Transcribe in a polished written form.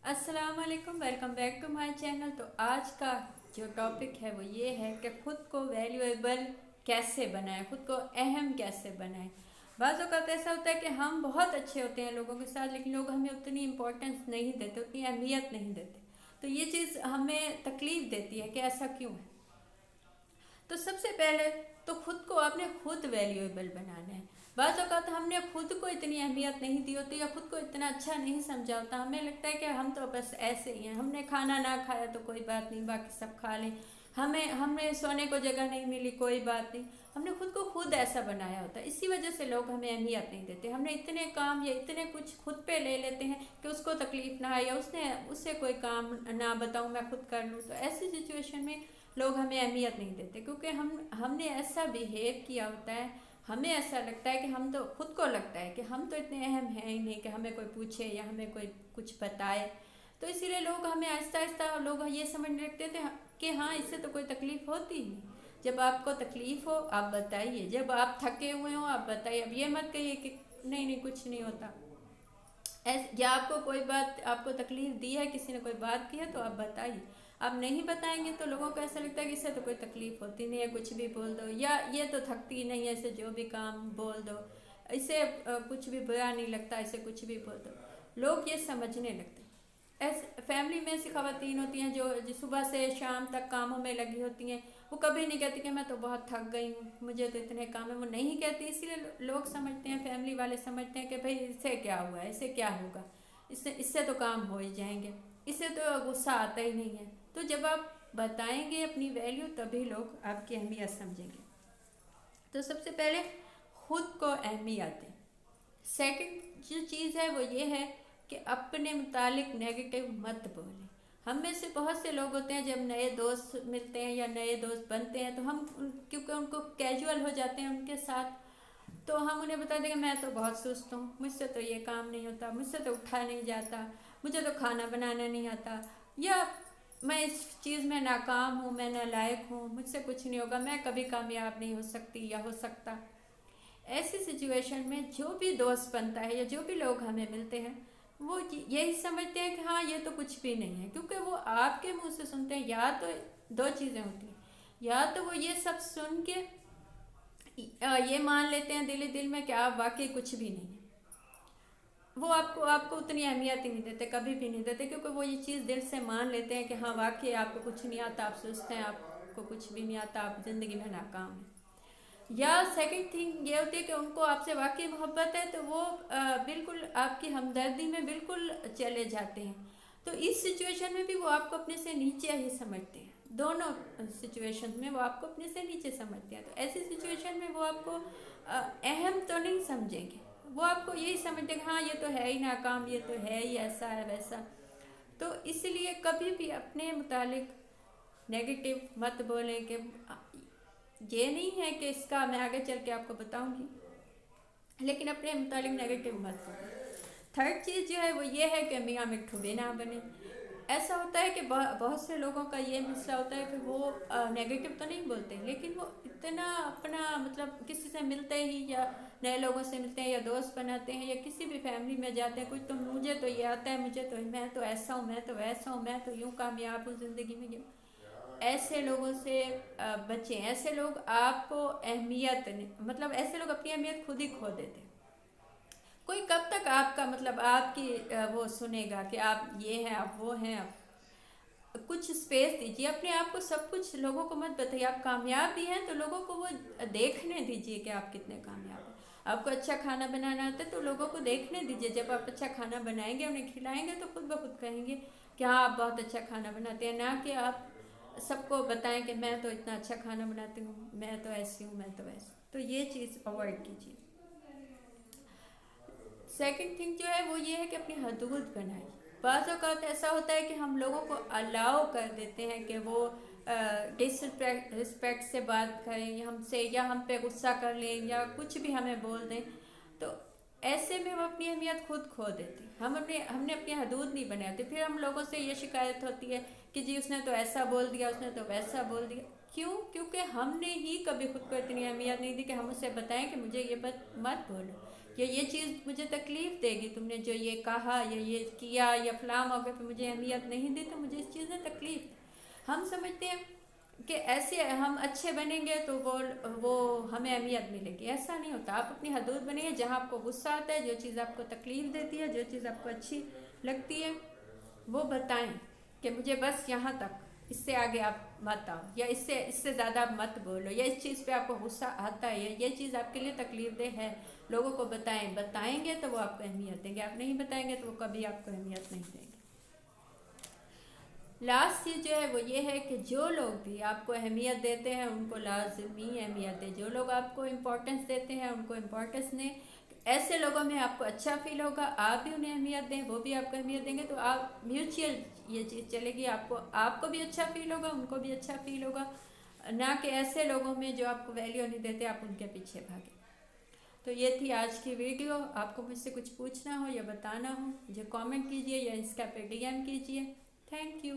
अस्सलाम वालेकुम, welcome back to my channel. तो आज का जो टॉपिक है वो ये है कि ख़ुद को वैल्यूएबल कैसे बनाएं, ख़ुद को अहम कैसे बनाएं। बाज़ औक़ात ऐसा होता है कि हम बहुत अच्छे होते हैं लोगों के साथ, लेकिन लोग हमें उतनी इम्पोर्टेंस नहीं देते, उतनी अहमियत नहीं देते। तो ये चीज़ हमें तकलीफ़ देती है कि ऐसा क्यों है। तो सबसे पहले तो ख़ुद को आपने खुद वैल्यूएबल बनाना है। बाज़ औक़ात हमने खुद को इतनी अहमियत नहीं दी होती या ख़ुद को इतना अच्छा नहीं समझा होता। हमें लगता है कि हम तो बस ऐसे ही हैं, हमने खाना ना खाया तो कोई बात नहीं, बाकी सब खा लें। हमें सोने को जगह नहीं मिली, कोई बात नहीं। हमने खुद को खुद ऐसा बनाया होता है, इसी वजह से लोग हमें अहमियत नहीं देते। हमने इतने काम या इतने कुछ खुद पे ले लेते हैं कि उसको तकलीफ़ ना आए या उससे कोई काम ना बताऊँ, मैं खुद कर लूँ। तो ऐसी सिचुएशन में लोग हमें अहमियत नहीं देते, क्योंकि हमने ऐसा बिहेव किया होता है। हमें ऐसा लगता है कि हम तो खुद को लगता है कि हम तो इतने अहम हैं ही नहीं कि हमें कोई पूछे या हमें कोई कुछ बताए। तो इसीलिए लोग हमें आहिस्ता आहिस्ता लोग ये समझने लगते थे कि हाँ, इससे तो कोई तकलीफ़ होती ही नहीं। जब आपको तकलीफ़ हो आप बताइए, जब आप थके हुए हो आप बताइए। अब ये मत कहिए कि नहीं नहीं कुछ नहीं होता। या आपको कोई बात, आपको तकलीफ़ दी है, किसी ने कोई बात की है तो आप बताइए। आप नहीं बताएंगे तो लोगों को ऐसा लगता है कि इससे तो कोई तकलीफ़ होती नहीं है, कुछ भी बोल दो, या ये तो थकती नहीं है, इसे जो भी काम बोल दो, इसे कुछ भी बुरा नहीं लगता, इसे कुछ भी बोल दो। लोग ये समझने लगते हैं। ऐसे फैमिली में ऐसी ख़वातीन होती हैं जो सुबह से शाम तक कामों में लगी होती हैं। वो कभी नहीं कहती कि मैं तो बहुत थक गई हूँ, मुझे तो इतने काम है, वो नहीं कहती। इसीलिए लोग समझते हैं, फैमिली वाले समझते हैं कि भाई इससे क्या हुआ है, इससे क्या होगा, इससे तो काम हो ही जाएंगे, इससे तो गुस्सा आता ही नहीं है। तो जब आप बताएंगे अपनी वैल्यू तभी लोग आपकी अहमियत समझेंगे। तो सबसे पहले खुद को अहमियत दें। सेकंड जो चीज़ है वो ये है कि अपने मुतालिक नेगेटिव मत बोलें। हम में से बहुत से लोग होते हैं, जब नए दोस्त मिलते हैं या नए दोस्त बनते हैं तो हम क्योंकि उनको कैजुअल हो जाते हैं उनके साथ, तो हम उन्हें बता देंगे मैं तो बहुत सुस्त हूँ, मुझसे तो ये काम नहीं होता, मुझसे तो उठा नहीं जाता, मुझे तो खाना बनाना नहीं आता, या मैं इस चीज़ में नाकाम हूँ, मैं नालायक हूँ, मुझसे कुछ नहीं होगा, मैं कभी कामयाब नहीं हो सकती या हो सकता। ऐसी सिचुएशन में जो भी दोस्त बनता है या जो भी लोग हमें मिलते हैं वो यही समझते हैं कि हाँ ये तो कुछ भी नहीं है, क्योंकि वो आपके मुंह से सुनते हैं। या तो दो चीज़ें होती हैं, या तो वो ये सब सुन के ये मान लेते हैं दिल ही दिल में कि आप वाकई कुछ भी नहीं है। वो आपको उतनी अहमियत ही नहीं देते, कभी भी नहीं देते, क्योंकि वो ये चीज़ दिल से मान लेते हैं कि हाँ वाकई आपको कुछ नहीं आता, आप सुस्त हैं, आपको कुछ भी नहीं आता, आप ज़िंदगी में नाकाम हैं। या सेकंड थिंग ये होती है कि उनको आपसे वाकई मोहब्बत है, तो वो बिल्कुल आपकी हमदर्दी में बिल्कुल चले जाते हैं। तो इस सिचुएशन में भी वो आपको अपने से नीचे ही समझते हैं। दोनों सिचुएशन में वो आपको अपने से नीचे समझते हैं। तो ऐसी सिचुएशन में वो आपको अहम तो नहीं समझेंगे, वो आपको यही समझते हैं हाँ ये तो है ही नाकाम, ये तो है ही ऐसा है वैसा। तो इसलिए कभी भी अपने मुतालिक नेगेटिव मत बोलें। कि ये नहीं है कि इसका मैं आगे चल के आपको बताऊंगी, लेकिन अपने मुतालिक नेगेटिव मत बोलें। थर्ड चीज़ जो है वो ये है कि मियाँ मिट्ठू भी ना बने। ऐसा होता है कि बहुत से लोगों का ये मसला होता है कि वो नेगेटिव तो नहीं बोलते, लेकिन वो इतना अपना मतलब किसी से मिलते ही या नए लोगों से मिलते हैं या दोस्त बनाते हैं या किसी भी फैमिली में जाते हैं, कुछ तो मुझे तो ये आता है, मुझे तो मैं तो ऐसा हूँ, मैं तो वैसा हूँ, मैं तो यूँ कामयाब हूँ ज़िंदगी में। ये ऐसे लोगों से बचें। ऐसे लोग आपको अहमियत मतलब ऐसे लोग अपनी अहमियत खुद ही खो देते हैं। कोई कब तक आपका मतलब आपकी वो सुनेगा कि आप ये हैं, आप वो हैं। आप कुछ स्पेस दीजिए अपने आप को, सब कुछ लोगों को मत बताइए। आप कामयाब भी हैं तो लोगों को वो देखने दीजिए कि आप कितने कामयाब हैं। आपको अच्छा खाना बनाना आता है तो लोगों को देखने दीजिए। जब आप अच्छा खाना बनाएंगे, उन्हें खिलाएंगे, तो खुद ब खुद कहेंगे कि हाँ आप बहुत अच्छा खाना बनाते हैं। ना कि आप सबको बताएं कि मैं तो इतना अच्छा खाना बनाती हूँ, मैं तो ऐसी हूँ, मैं तो वैसी। तो ये चीज़ अवॉइड कीजिए। सेकंड थिंग जो है वो ये है कि अपनी हदूद बनाइए। बाज़ औक़ात ऐसा होता है कि हम लोगों को अलाउ कर देते हैं कि वो डिसरिस्पेक्ट से बात करें हमसे, या हम पे गुस्सा कर लें या कुछ भी हमें बोल दें। तो ऐसे में हम अपनी अहमियत खुद खो देते हैं। हमने अपनी हदूद नहीं बनाए होते। फिर हम लोगों से ये शिकायत होती है कि जी उसने तो ऐसा बोल दिया, उसने तो वैसा बोल दिया। क्यों? क्योंकि हमने ही कभी खुद को इतनी अहमियत नहीं दी कि हम उससे बताएं कि मुझे ये बात मत बोलो। कि ये चीज़ मुझे तकलीफ़ देगी, तुमने जो ये कहा या ये किया या फलां मौके पे मुझे अहमियत नहीं दी, तो मुझे इस चीज़ ने तकलीफ़। हम समझते हैं कि ऐसे हम अच्छे बनेंगे तो वो हमें अहमियत मिलेगी। ऐसा नहीं होता। आप अपनी हदूद बनिए, जहाँ आपको गुस्सा आता है, जो चीज़ आपको तकलीफ़ देती है, जो चीज़ आपको अच्छी लगती है, वो बताएं कि मुझे बस यहाँ तक, इससे आगे आप मत आओ, या इससे ज़्यादा आप मत बोलो, या इस चीज़ पे आपको गुस्सा आता है, या ये चीज़ आपके लिए तकलीफ़ देह है। लोगों को बताएंगे तो वो आपको अहमियत देंगे, आप नहीं बताएंगे तो वो कभी आपको अहमियत नहीं देंगे। लास्ट चीज़ जो है वो ये है कि जो लोग भी आपको अहमियत देते हैं उनको लाजमी अहमियत दें। जो लोग आपको इम्पोर्टेंस देते हैं उनको इम्पोर्टेंस दें। ऐसे लोगों में आपको अच्छा फील होगा, आप भी उन्हें अहमियत दें, वो भी आपको अहमियत देंगे, तो आप म्यूचुअल ये चीज़ चलेगी। आपको भी अच्छा फील होगा, उनको भी अच्छा फील होगा, ना कि ऐसे लोगों में जो आपको वैल्यू नहीं देते आप उनके पीछे भागें। तो ये थी आज की वीडियो। आपको मुझसे कुछ पूछना हो या बताना हो, मुझे कमेंट कीजिए या इंस्टा पे DM कीजिए। Thank you.